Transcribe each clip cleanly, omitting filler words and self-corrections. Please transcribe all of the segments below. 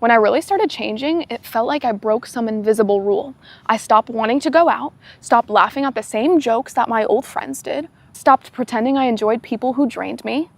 When I really started changing, it felt like I broke some invisible rule. I stopped wanting to go out, stopped laughing at the same jokes that my old friends did, stopped pretending I enjoyed people who drained me,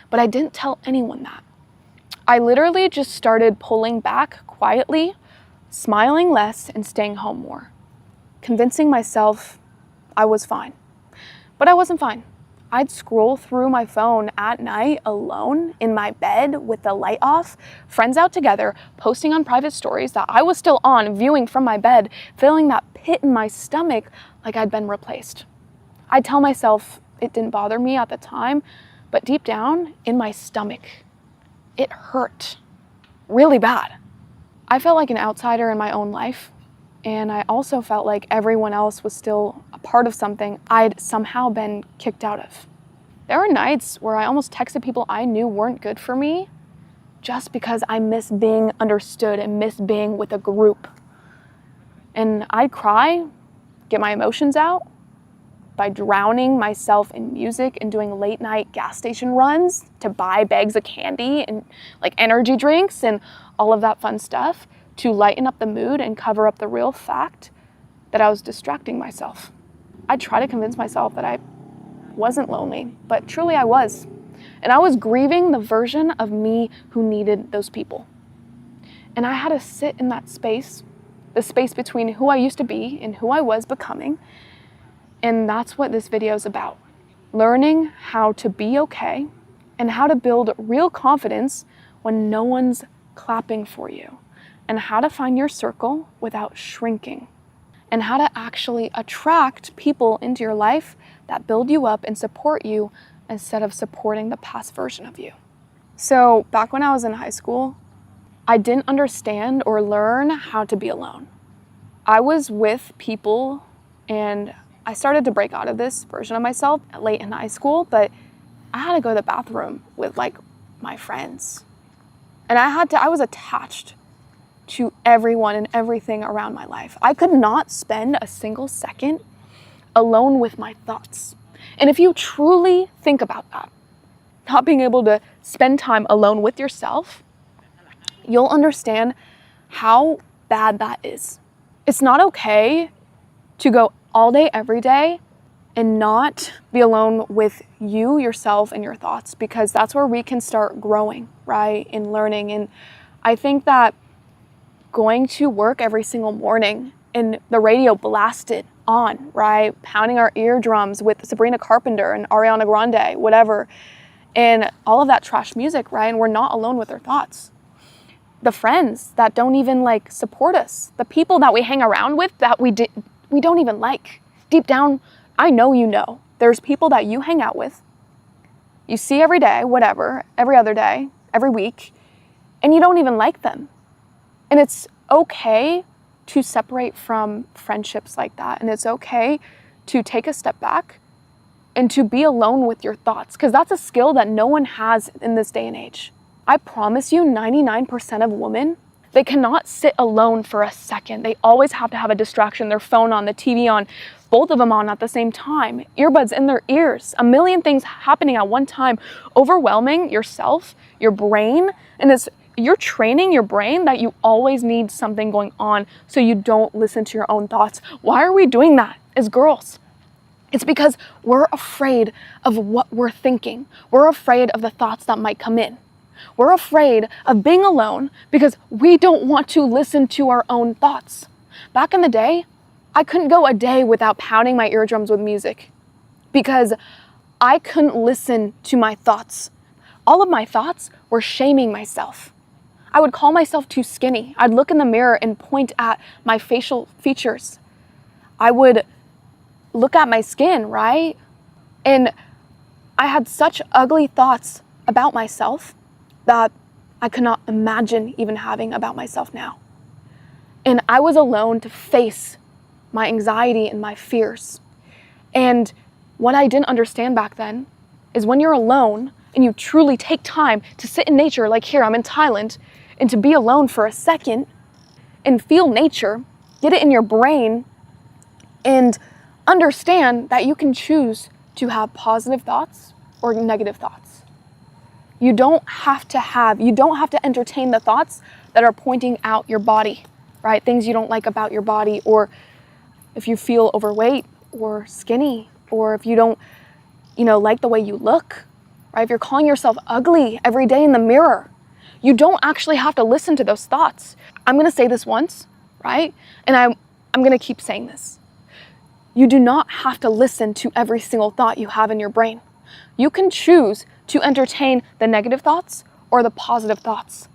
but I didn't tell anyone that. I literally just started pulling back quietly, smiling less and staying home more, convincing myself I was fine. But I wasn't fine. I'd scroll through my phone at night alone in my bed with the light off, friends out together, posting on private stories that I was still on, viewing from my bed, feeling that pit in my stomach like I'd been replaced. I'd tell myself it didn't bother me at the time, but deep down in my stomach, it hurt really bad. I felt like an outsider in my own life, and I also felt like everyone else was still a part of something I'd somehow been kicked out of. There were nights where I almost texted people I knew weren't good for me just because I miss being understood and miss being with a group. And I'd cry, get my emotions out by drowning myself in music and doing late night gas station runs to buy bags of candy and like energy drinks and all of that fun stuff to lighten up the mood and cover up the real fact that I was distracting myself. I'd try to convince myself that I wasn't lonely, but truly I was. And I was grieving the version of me who needed those people. And I had to sit in that space, the space between who I used to be and who I was becoming. And that's what this video is about. Learning how to be okay and how to build real confidence when no one's clapping for you, and how to find your circle without shrinking, and how to actually attract people into your life that build you up and support you instead of supporting the past version of you. So back when I was in high school, I didn't understand or learn how to be alone. I was with people and I started to break out of this version of myself late in high school, but I had to go to the bathroom with like my friends. And I was attached to everyone and everything around my life. I could not spend a single second alone with my thoughts. And if you truly think about that, not being able to spend time alone with yourself, you'll understand how bad that is. It's not okay to go all day, every day, and not be alone with you, yourself, and your thoughts, because that's where we can start growing, right, and learning. And I think that going to work every single morning and the radio blasted on, right, pounding our eardrums with Sabrina Carpenter and Ariana Grande, whatever, and all of that trash music, right, and we're not alone with our thoughts. The friends that don't even like support us, the people that we hang around with that we don't even like. Deep down, I know you know. There's people that you hang out with, you see every day, whatever, every other day, every week, and you don't even like them. And it's okay to separate from friendships like that. And it's okay to take a step back and to be alone with your thoughts, because that's a skill that no one has in this day and age. I promise you, 99% of women, they cannot sit alone for a second. They always have to have a distraction, their phone on, the TV on, both of them on at the same time, earbuds in their ears, a million things happening at one time, overwhelming yourself, your brain, and you're training your brain that you always need something going on so you don't listen to your own thoughts. Why are we doing that as girls? It's because we're afraid of what we're thinking. We're afraid of the thoughts that might come in. We're afraid of being alone because we don't want to listen to our own thoughts. Back in the day, I couldn't go a day without pounding my eardrums with music because I couldn't listen to my thoughts. All of my thoughts were shaming myself. I would call myself too skinny. I'd look in the mirror and point at my facial features. I would look at my skin, right? And I had such ugly thoughts about myself that I could not imagine even having about myself now. And I was alone to face my anxiety and my fears. And what I didn't understand back then is when you're alone and you truly take time to sit in nature, like here, I'm in Thailand, and to be alone for a second and feel nature, get it in your brain, and understand that you can choose to have positive thoughts or negative thoughts. You don't have to entertain the thoughts, that are pointing out your body, right? Things you don't like about your body, or if you feel overweight or skinny, or if you don't, like the way you look, right? If you're calling yourself ugly every day in the mirror, you don't actually have to listen to those thoughts. I'm gonna say this once, right? And I'm gonna keep saying this. You do not have to listen to every single thought you have in your brain. You can choose to entertain the negative thoughts or the positive thoughts.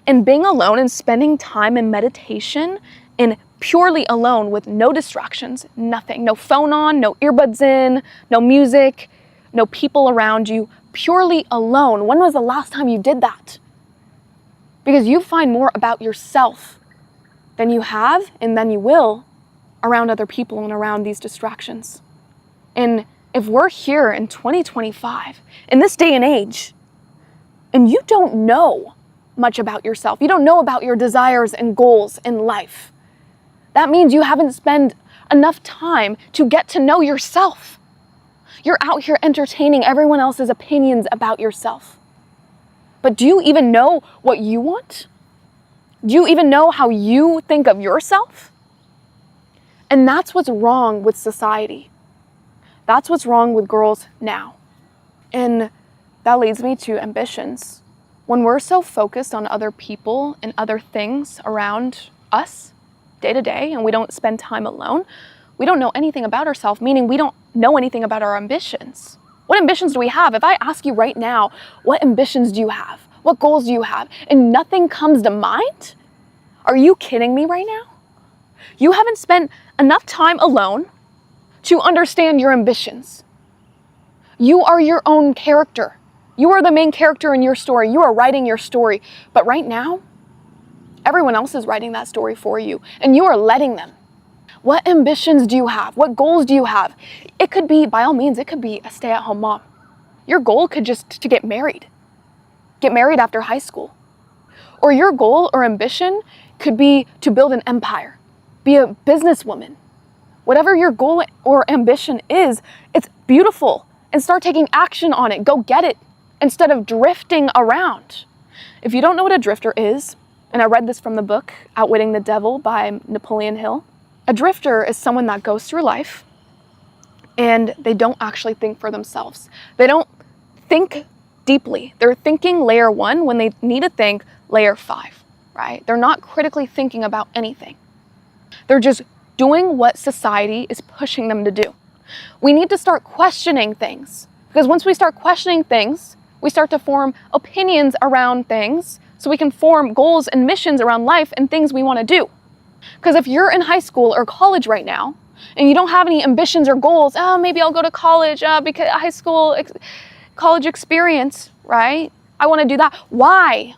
And being alone and spending time in meditation and purely alone with no distractions, nothing, no phone on, no earbuds in, no music, no people around you, purely alone. When was the last time you did that? Because you find more about yourself than you have and than you will around other people and around these distractions. And if we're here in 2025, in this day and age, and you don't know much about yourself, you don't know about your desires and goals in life, that means you haven't spent enough time to get to know yourself. You're out here entertaining everyone else's opinions about yourself. But do you even know what you want? Do you even know how you think of yourself? And that's what's wrong with society. That's what's wrong with girls now. And that leads me to ambitions. When we're so focused on other people and other things around us day to day, and we don't spend time alone, we don't know anything about ourselves, meaning we don't know anything about our ambitions. What ambitions do we have? If I ask you right now, what ambitions do you have? What goals do you have? And nothing comes to mind? Are you kidding me right now? You haven't spent enough time alone to understand your ambitions. You are your own character. You are the main character in your story. You are writing your story. But right now, everyone else is writing that story for you, and you are letting them. What ambitions do you have? What goals do you have? It could be, by all means, it could be a stay-at-home mom. Your goal could just to get married after high school. Or your goal or ambition could be to build an empire, be a businesswoman. Whatever your goal or ambition is, it's beautiful, and start taking action on it. Go get it instead of drifting around. If you don't know what a drifter is, and I read this from the book, Outwitting the Devil by Napoleon Hill, a drifter is someone that goes through life and they don't actually think for themselves. They don't think deeply. They're thinking layer 1 when they need to think layer 5, right? They're not critically thinking about anything. They're just doing what society is pushing them to do. We need to start questioning things, because once we start questioning things, we start to form opinions around things, so we can form goals and missions around life and things we want to do. Because if you're in high school or college right now, and you don't have any ambitions or goals, maybe I'll go to college because high school, college experience, right? I want to do that. Why?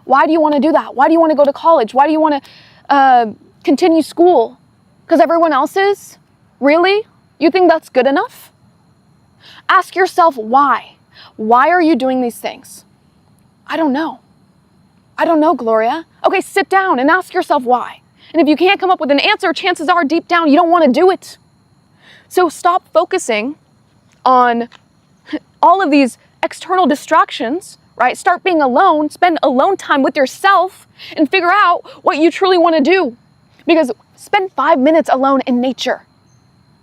Why do you want to do that? Why do you want to go to college? Why do you want to continue school? Because everyone else is? Really? You think that's good enough? Ask yourself why. Why are you doing these things? I don't know. I don't know, Gloria. Okay, sit down and ask yourself why. And if you can't come up with an answer, chances are deep down you don't want to do it. So stop focusing on all of these external distractions, right? Start being alone, spend alone time with yourself, and figure out what you truly want to do. Because spend 5 minutes alone in nature.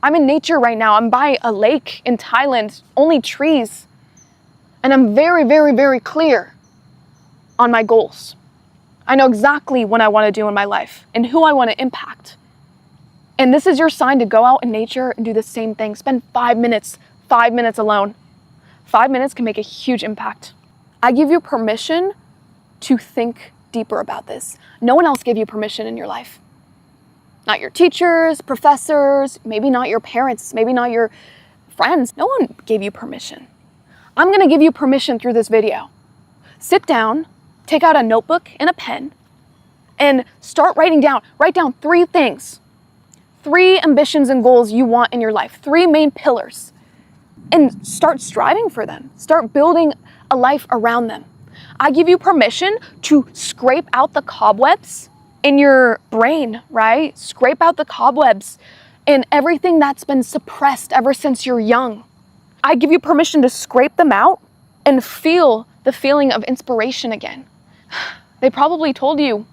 I'm in nature right now. I'm by a lake in Thailand, only trees. And I'm very, very, very clear on my goals. I know exactly what I want to do in my life and who I want to impact. And this is your sign to go out in nature and do the same thing. Spend 5 minutes alone. 5 minutes can make a huge impact. I give you permission to think deeper about this. No one else gave you permission in your life. Not your teachers, professors, maybe not your parents, maybe not your friends. No one gave you permission. I'm going to give you permission through this video. Sit down, take out a notebook and a pen, and start writing down. Write down 3 things. 3 ambitions and goals you want in your life. 3 main pillars. And start striving for them. Start building a life around them. I give you permission to scrape out the cobwebs in your brain, right? Scrape out the cobwebs and everything that's been suppressed ever since you're young. I give you permission to scrape them out and feel the feeling of inspiration again. They probably told you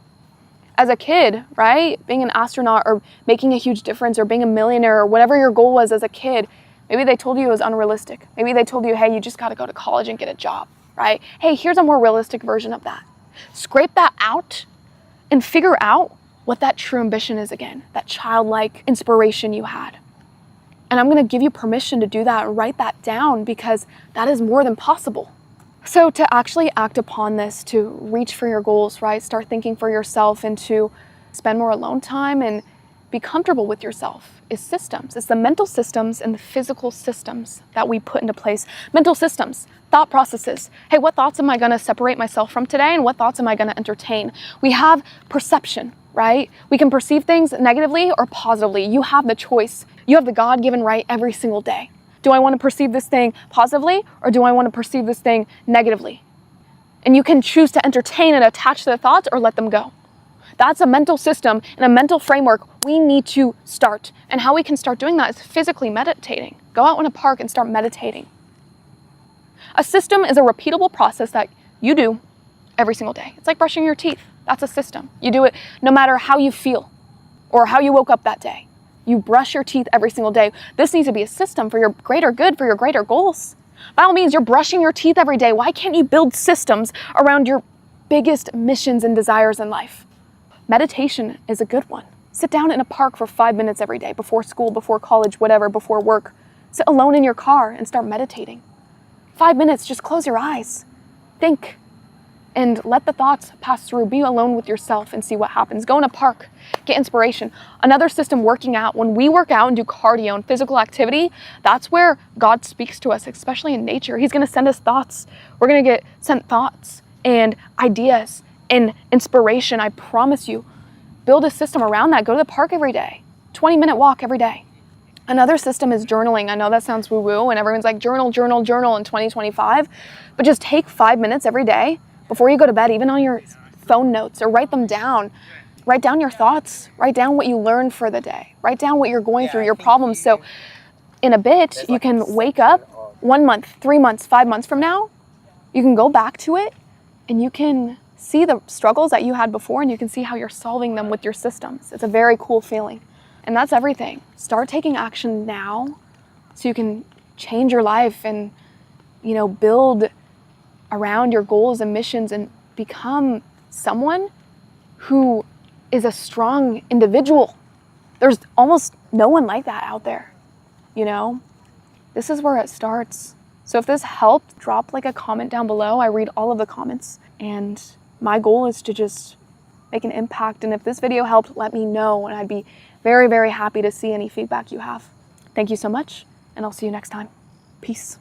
as a kid, right? Being an astronaut or making a huge difference or being a millionaire or whatever your goal was as a kid, maybe they told you it was unrealistic. Maybe they told you, hey, you just got to go to college and get a job, right? Hey, here's a more realistic version of that. Scrape that out and figure out what that true ambition is again, that childlike inspiration you had. And I'm going to give you permission to do that and write that down, because that is more than possible. So to actually act upon this, to reach for your goals, right? Start thinking for yourself and to spend more alone time and be comfortable with yourself is systems. It's the mental systems and the physical systems that we put into place. Mental systems, thought processes. Hey, what thoughts am I going to separate myself from today, and what thoughts am I going to entertain? We have perception, right? We can perceive things negatively or positively. You have the choice. You have the God-given right every single day. Do I want to perceive this thing positively, or do I want to perceive this thing negatively? And you can choose to entertain and attach to the thoughts or let them go. That's a mental system and a mental framework we need to start. And how we can start doing that is physically meditating. Go out in a park and start meditating. A system is a repeatable process that you do every single day. It's like brushing your teeth. That's a system. You do it no matter how you feel or how you woke up that day. You brush your teeth every single day. This needs to be a system for your greater good, for your greater goals. By all means, you're brushing your teeth every day. Why can't you build systems around your biggest missions and desires in life? Meditation is a good one. Sit down in a park for 5 minutes every day, before school, before college, whatever, before work. Sit alone in your car and start meditating. 5 minutes, just close your eyes. Think. And let the thoughts pass through. Be alone with yourself and see what happens. Go in a park, get inspiration. Another system, working out. When we work out and do cardio and physical activity, that's where God speaks to us, especially in nature. He's gonna send us thoughts. We're gonna get sent thoughts and ideas and inspiration, I promise you. Build a system around that. Go to the park every day. 20-minute walk every day. Another system is journaling. I know that sounds woo-woo and everyone's like, journal, journal, journal in 2025. But just take 5 minutes every day before you go to bed, even on your phone notes, or write them down. Write down your thoughts. Write down what you learned for the day. Write down what you're going through, your problems. So in a bit, you can wake up 1 month, 3 months, 5 months from now. You can go back to it and you can see the struggles that you had before, and you can see how you're solving them with your systems. It's a very cool feeling. And that's everything. Start taking action now so you can change your life and, build around your goals and missions and become someone who is a strong individual. There's almost no one like that out there, This is where it starts. So if this helped, drop a comment down below. I read all of the comments, and my goal is to just make an impact. And if this video helped, let me know, and I'd be very, very happy to see any feedback you have. Thank you so much, and I'll see you next time. Peace.